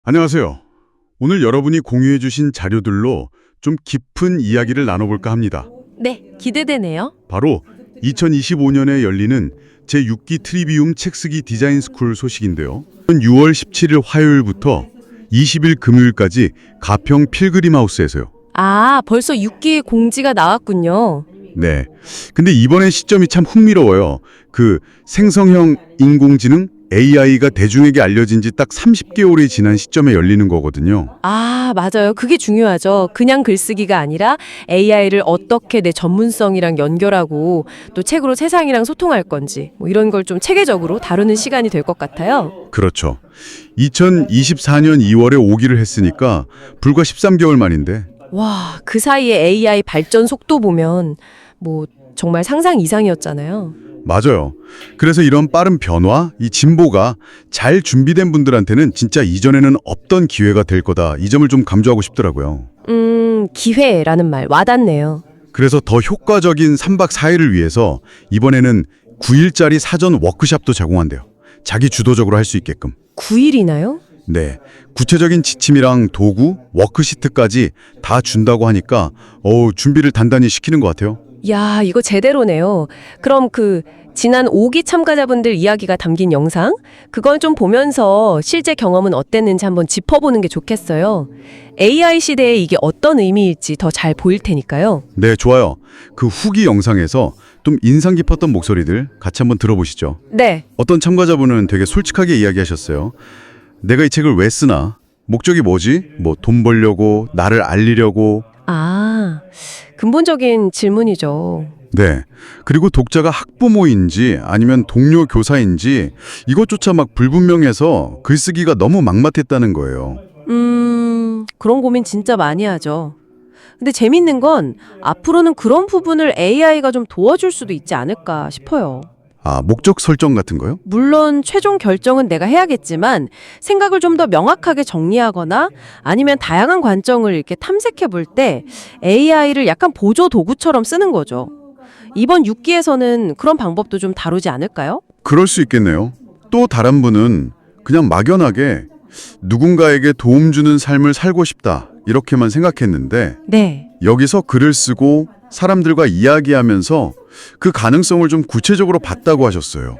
안녕하세요. 오늘 여러분이 공유해 주신 자료들로 좀 깊은 이야기를 나눠볼까 합니다. 네, 기대되네요. 바로 2025년에 열리는 제6기 트리비움 책쓰기 디자인 스쿨 소식인데요. 6월 17일 화요일부터 20일 금요일까지 가평 필그림 하우스에서요. 아, 벌써 6기 공지가 나왔군요. 네. 근데 이번엔 시점이 참 흥미로워요. 그 생성형 인공지능 AI가 대중에게 알려진 지 딱 30개월이 지난 시점에 열리는 거거든요. 아, 맞아요. 그게 중요하죠. 그냥 글쓰기가 아니라 AI를 어떻게 내 전문성이랑 연결하고 또 책으로 세상이랑 소통할 건지 뭐 이런 걸 좀 체계적으로 다루는 시간이 될 것 같아요. 그렇죠. 2024년 2월에 오기를 했으니까 불과 13개월 만인데 와, 그 사이에 AI 발전 속도 보면 뭐 정말 상상 이상이었잖아요. 맞아요. 그래서 이런 빠른 변화, 이 진보가 잘 준비된 분들한테는 진짜 이전에는 없던 기회가 될 거다. 이 점을 좀 강조하고 싶더라고요. 기회라는 말 와닿네요. 그래서 더 효과적인 3박 4일을 위해서 이번에는 9일짜리 사전 워크숍도 제공한대요. 자기 주도적으로 할 수 있게끔. 9일이나요? 네. 구체적인 지침이랑 도구, 워크시트까지 다 준다고 하니까 준비를 단단히 시키는 것 같아요. 야, 이거 제대로네요. 그럼 지난 5기 참가자분들 이야기가 담긴 영상? 그걸 좀 보면서 실제 경험은 어땠는지 한번 짚어보는 게 좋겠어요. AI 시대에 이게 어떤 의미일지 더 잘 보일 테니까요. 네, 좋아요. 그 후기 영상에서 좀 인상 깊었던 목소리들 같이 한번 들어보시죠. 네. 어떤 참가자분은 되게 솔직하게 이야기하셨어요. 내가 이 책을 왜 쓰나? 목적이 뭐지? 뭐 돈 벌려고, 나를 알리려고. 아, 근본적인 질문이죠. 네. 그리고 독자가 학부모인지 아니면 동료 교사인지 이것조차 막 불분명해서 글쓰기가 너무 막막했다는 거예요. 그런 고민 진짜 많이 하죠. 근데 재밌는 건 앞으로는 그런 부분을 AI가 좀 도와줄 수도 있지 않을까 싶어요. 아, 목적 설정 같은 거요? 물론 최종 결정은 내가 해야겠지만 생각을 좀 더 명확하게 정리하거나 아니면 다양한 관점을 이렇게 탐색해 볼 때 AI를 약간 보조 도구처럼 쓰는 거죠. 이번 6기에서는 그런 방법도 좀 다루지 않을까요? 그럴 수 있겠네요. 또 다른 분은 그냥 막연하게 누군가에게 도움 주는 삶을 살고 싶다 이렇게만 생각했는데 네. 여기서 글을 쓰고 사람들과 이야기하면서 그 가능성을 좀 구체적으로 봤다고 하셨어요.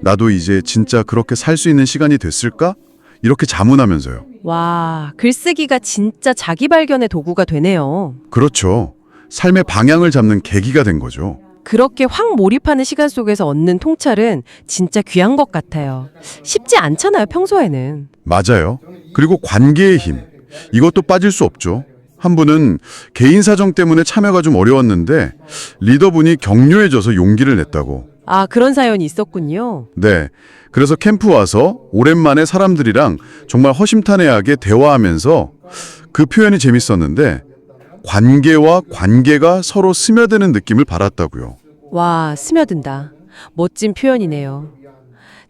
나도 이제 진짜 그렇게 살 수 있는 시간이 됐을까? 이렇게 자문하면서요. 와, 글쓰기가 진짜 자기 발견의 도구가 되네요. 그렇죠. 삶의 방향을 잡는 계기가 된 거죠. 그렇게 확 몰입하는 시간 속에서 얻는 통찰은 진짜 귀한 것 같아요. 쉽지 않잖아요, 평소에는. 맞아요. 그리고 관계의 힘. 이것도 빠질 수 없죠. 한 분은 개인 사정 때문에 참여가 좀 어려웠는데 리더분이 격려해줘서 용기를 냈다고. 아, 그런 사연이 있었군요. 네. 그래서 캠프 와서 오랜만에 사람들이랑 정말 허심탄회하게 대화하면서 그 표현이 재밌었는데 관계와 관계가 서로 스며드는 느낌을 받았다고요. 와, 스며든다. 멋진 표현이네요.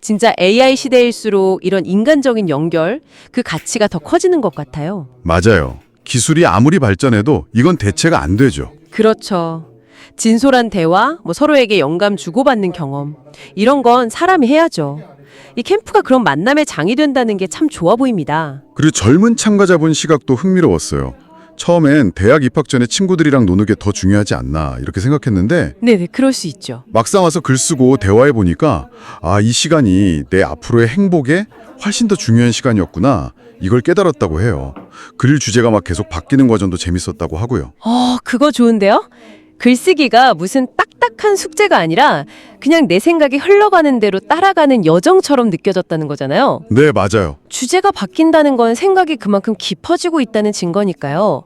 진짜 AI 시대일수록 이런 인간적인 연결, 그 가치가 더 커지는 것 같아요. 맞아요. 기술이 아무리 발전해도 이건 대체가 안 되죠. 그렇죠. 진솔한 대화, 서로에게 영감 주고받는 경험. 이런 건 사람이 해야죠. 이 캠프가 그런 만남의 장이 된다는 게 참 좋아 보입니다. 그리고 젊은 참가자분 시각도 흥미로웠어요. 처음엔 대학 입학 전에 친구들이랑 노는 게 더 중요하지 않나 이렇게 생각했는데 네네, 그럴 수 있죠. 막상 와서 글 쓰고 대화해 보니까 이 시간이 내 앞으로의 행복에 훨씬 더 중요한 시간이었구나 이걸 깨달았다고 해요. 글 주제가 막 계속 바뀌는 과정도 재밌었다고 하고요. 그거 좋은데요? 글쓰기가 무슨 딱딱한 숙제가 아니라 그냥 내 생각이 흘러가는 대로 따라가는 여정처럼 느껴졌다는 거잖아요. 네, 맞아요. 주제가 바뀐다는 건 생각이 그만큼 깊어지고 있다는 증거니까요.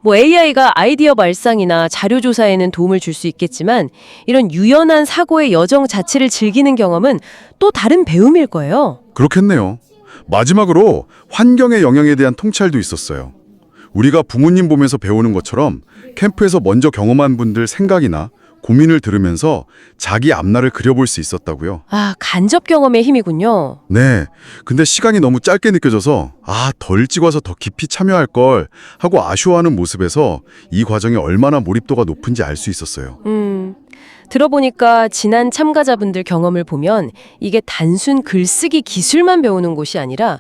AI가 아이디어 발상이나 자료 조사에는 도움을 줄 수 있겠지만 이런 유연한 사고의 여정 자체를 즐기는 경험은 또 다른 배움일 거예요. 그렇겠네요. 마지막으로 환경의 영향에 대한 통찰도 있었어요. 우리가 부모님 보면서 배우는 것처럼 캠프에서 먼저 경험한 분들 생각이나 고민을 들으면서 자기 앞날을 그려볼 수 있었다고요. 아, 간접 경험의 힘이군요. 네. 근데 시간이 너무 짧게 느껴져서 덜 찍어서 더 깊이 참여할 걸 하고 아쉬워하는 모습에서 이 과정이 얼마나 몰입도가 높은지 알 수 있었어요. 들어보니까 지난 참가자분들 경험을 보면 이게 단순 글쓰기 기술만 배우는 곳이 아니라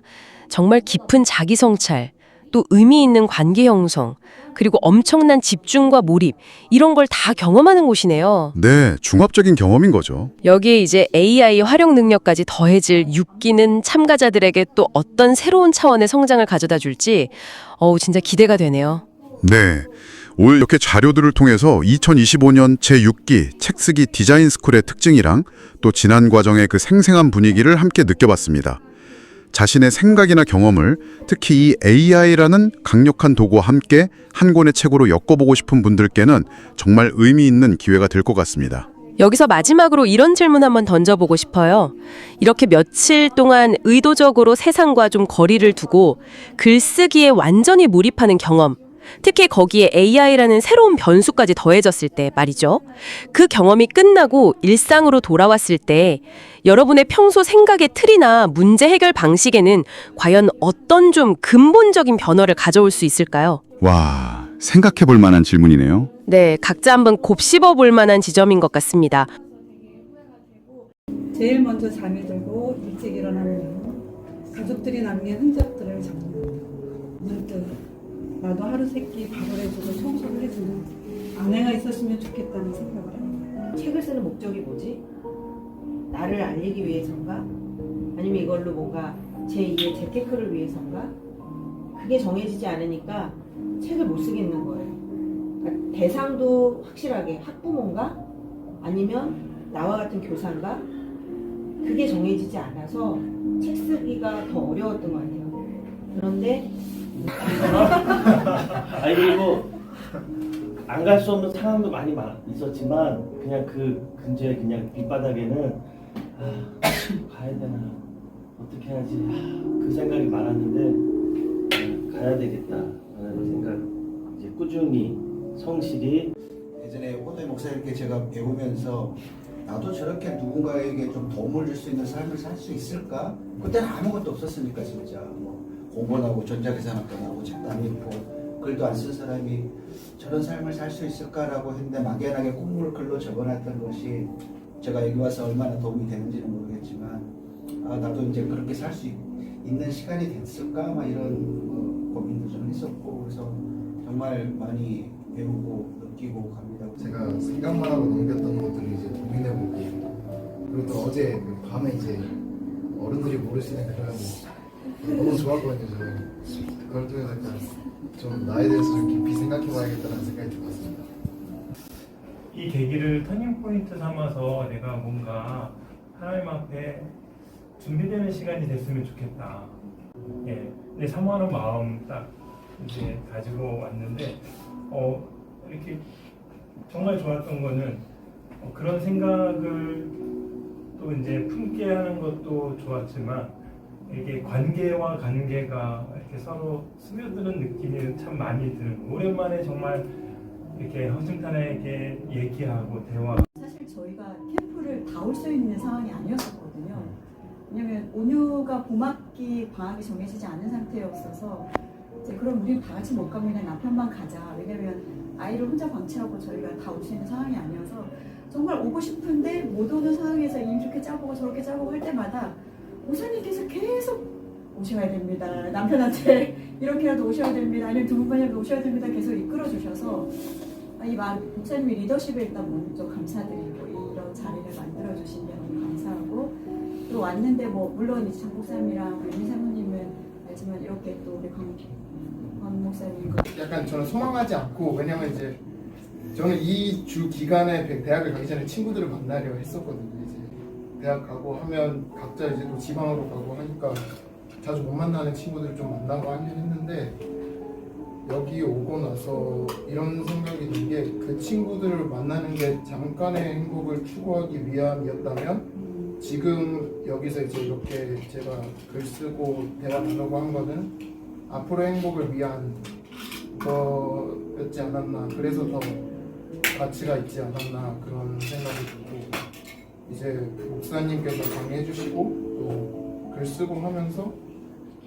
정말 깊은 자기 성찰, 또 의미 있는 관계 형성, 그리고 엄청난 집중과 몰입, 이런 걸 다 경험하는 곳이네요. 네, 중압적인 경험인 거죠. 여기에 이제 AI 활용 능력까지 더해질 6기는 참가자들에게 또 어떤 새로운 차원의 성장을 가져다 줄지 진짜 기대가 되네요. 네. 오늘 이렇게 자료들을 통해서 2025년 제6기 책쓰기 디자인 스쿨의 특징이랑 또 지난 과정의 그 생생한 분위기를 함께 느껴봤습니다. 자신의 생각이나 경험을 특히 이 AI라는 강력한 도구와 함께 한 권의 책으로 엮어보고 싶은 분들께는 정말 의미 있는 기회가 될 것 같습니다. 여기서 마지막으로 이런 질문 한번 던져보고 싶어요. 이렇게 며칠 동안 의도적으로 세상과 좀 거리를 두고 글쓰기에 완전히 몰입하는 경험, 특히 거기에 AI라는 새로운 변수까지 더해졌을 때 말이죠. 그 경험이 끝나고 일상으로 돌아왔을 때 여러분의 평소 생각의 틀이나 문제 해결 방식에는 과연 어떤 좀 근본적인 변화를 가져올 수 있을까요? 와, 생각해 볼 만한 질문이네요. 네, 각자 한번 곱씹어 볼 만한 지점인 것 같습니다. 제일 먼저 잠이 들고 일찍 일어나면 가족들이 남긴 흔적들을 적는다. 문득 나도 하루 세끼 밥을 해주고 청소를 해주는 아내가 있었으면 좋겠다는 생각을 합니다. 책을 쓰는 목적이 뭐지? 나를 알리기 위해서인가? 아니면 이걸로 뭔가 제2의 재테크를 위해서인가? 그게 정해지지 않으니까 책을 못 쓰겠는 거예요. 그러니까 대상도 확실하게 학부모인가? 아니면 나와 같은 교사인가? 그게 정해지지 않아서 책 쓰기가 더 어려웠던 것 같아요. 그런데 아니 그리고 안 갈 수 없는 상황도 많이 있었지만 그냥 그 근처에 그냥 밑바닥에는 가야 되나 어떻게 하지 그 생각이 많았는데 가야 되겠다라는 생각 이제 꾸준히 성실히 예전에 호노이 목사님께 제가 배우면서 나도 저렇게 누군가에게 좀 도움을 줄 수 있는 삶을 살 수 있을까? 그때는 아무것도 없었으니까 진짜 뭐 공부는 하고 전자계산학도 나오고 책도 안 읽고 글도 안 쓴 사람이 저런 삶을 살 수 있을까라고 했는데 막연하게 꿈을 글로 적어놨던 것이 제가 여기 와서 얼마나 도움이 되는지는 모르겠지만 나도 이제 그렇게 살 수 있는 시간이 됐을까? 막 이런 고민도 좀 했었고 그래서 정말 많이 배우고 느끼고 갑니다. 제가 생각만 하고 넘겼던 것들을 이제 고민해보고 그리고 또 어제 밤에 이제 어른들이 모르시는 그런 너무 좋았거든요. 저는 그걸 통해서 약간 좀 나에 대해서 좀 깊이 생각해봐야겠다는 생각이 들었습니다. 이 계기를 터닝 포인트 삼아서 내가 뭔가 하나님 앞에 준비되는 시간이 됐으면 좋겠다. 예, 근데 사모하는 마음 딱 이제 가지고 왔는데 이렇게 정말 좋았던 거는 그런 생각을 또 이제 품게 하는 것도 좋았지만 이게 관계와 관계가 이렇게 서로 스며드는 느낌이 참 많이 드는 거. 오랜만에 정말 이렇게 허심탄회하게 얘기하고 대화. 사실 저희가 캠프를 다 올 수 있는 상황이 아니었었거든요. 왜냐면 온유가 봄학기 방학이 정해지지 않은 상태였어서 이제 그럼 우리 다 같이 못 가면 그냥 남편만 가자. 왜냐면 아이를 혼자 방치하고 저희가 다 올 수 있는 상황이 아니어서 정말 오고 싶은데 못 오는 상황에서 이렇게 짜보고 저렇게 짜보고 할 때마다 목사님께서 계속 오셔야 됩니다. 남편한테 이렇게라도 오셔야 됩니다. 아니면 두 분만이라도 오셔야 됩니다. 계속 이끌어 주셔서 이 목사님의 리더십에 일단 먼저 감사드리고 이런 자리를 만들어 주신 게 너무 감사하고 또 왔는데 뭐 물론 장 목사님이랑 우리 사모님은 알지만 이렇게 또 우리 권 목사님 약간 저는 소망하지 않고 왜냐면 이제 저는 이 주 기간에 대학을 가기 전에 친구들을 만나려 했었거든요. 이제 대학 가고 하면 각자 이제 또 지방으로 가고 하니까 자주 못 만나는 친구들을 좀 만나고 하긴 했는데 여기 오고 나서 이런 생각이 든 게 그 친구들을 만나는 게 잠깐의 행복을 추구하기 위함이었다면 지금 여기서 이제 이렇게 제가 글 쓰고 대화 나누고 한 거는 앞으로의 행복을 위한 거였지 않았나. 그래서 더 가치가 있지 않았나 그런 생각이 들고 이제 목사님께서 강의해 주시고 또 글 쓰고 하면서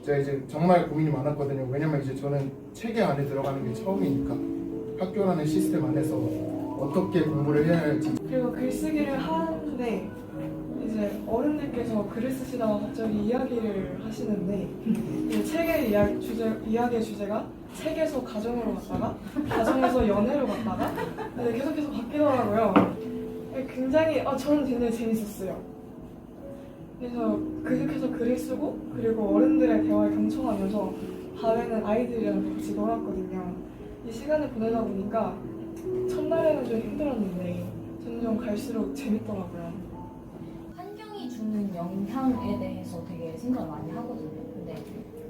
제가 이제 정말 고민이 많았거든요. 왜냐면 이제 저는 체계 안에 들어가는 게 처음이니까 학교라는 시스템 안에서 어떻게 공부를 해야 할지 그리고 글쓰기를 한 근데 이제 어른들께서 글을 쓰시다가 갑자기 이야기를 하시는데 이 책의 이야기의 주제가 책에서 가정으로 갔다가 가정에서 연애로 갔다가 네, 계속해서 바뀌더라고요. 굉장히 저는 굉장히 재밌었어요. 그래서 계속해서 글을 쓰고 그리고 어른들의 대화에 경청하면서 밤에는 아이들이랑 같이 놀았거든요. 이 시간을 보내다 보니까 첫날에는 좀 힘들었는데 점점 갈수록 재밌더라고요. 환경이 주는 영향에 대해서 되게 생각을 많이 하거든요. 근데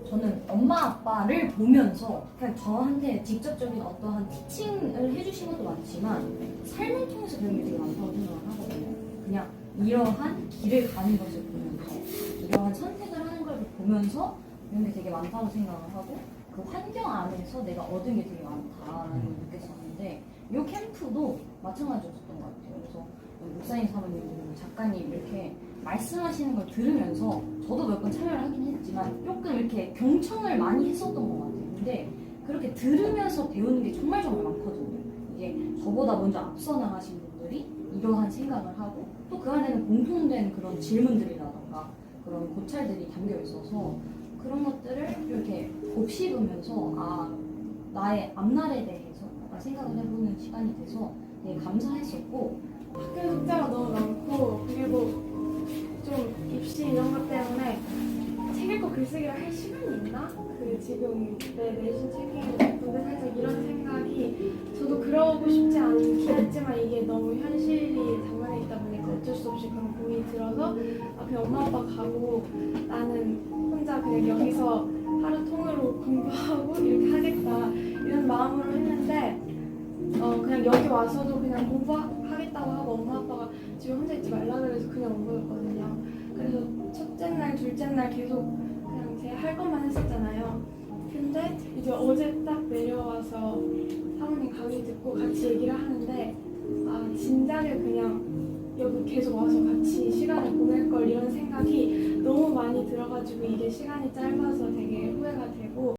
저는 엄마 아빠를 보면서 그냥 저한테 직접적인 어떠한 티칭을 해주신 것도 많지만 삶을 통해서 배우는 게 되게 많다고 생각을 하거든요. 그냥 이러한 길을 가는 것을 보면서 이러한 선택을 하는 걸 보면서 배우는 게 되게 많다고 생각을 하고 그 환경 안에서 내가 얻은 게 되게 많다라는 걸 느꼈었는데 이 캠프도 마찬가지였던 것 같아요. 그래서 목사님, 사모님, 작가님 이렇게 말씀하시는 걸 들으면서 저도 몇 번 참여를 하긴 했지만 조금 이렇게 경청을 많이 했었던 것 같아요. 근데 그렇게 들으면서 배우는 게 정말 많거든요. 이게 저보다 먼저 앞서 나가신 분들이 이러한 생각을 하고 또 그 안에는 공통된 그런 질문들이라던가 그런 고찰들이 담겨 있어서 그런 것들을 이렇게 곱씹으면서 나의 앞날에 대해서 생각을 해보는 시간이 돼서 되게 감사했었고 학교 숙제가 너무 많고 그리고 좀 입시 이런 것 때문에 책 읽고 글쓰기를 할 시간이 있나? 지금 내신 책이 근데 살짝 이런 생각이 저도 그러고 싶지 않긴 했지만 이게 너무 현실이 당면에 있다 보니까 어쩔 수 없이 그런 고민이 들어서 그냥 엄마 아빠 가고 나는 혼자 그냥 여기서 하루 통으로 공부하고 이렇게 하겠다 이런 마음으로 했는데 그냥 여기 와서도 그냥 공부하겠다고 하고 엄마 아빠가 집에 혼자 있지 말라 그래서 그냥 온 거였거든요. 그래서 첫째 날, 둘째 날 계속 그냥 제 할 것만 했었잖아요. 근데 이제 어제 딱 내려와서 사모님 강의 듣고 같이 얘기를 하는데 진작에 그냥 여기 계속 와서 같이 시간을 보낼 걸 이런 생각이 너무 많이 들어가지고 이게 시간이 짧아서 되게 후회가 되고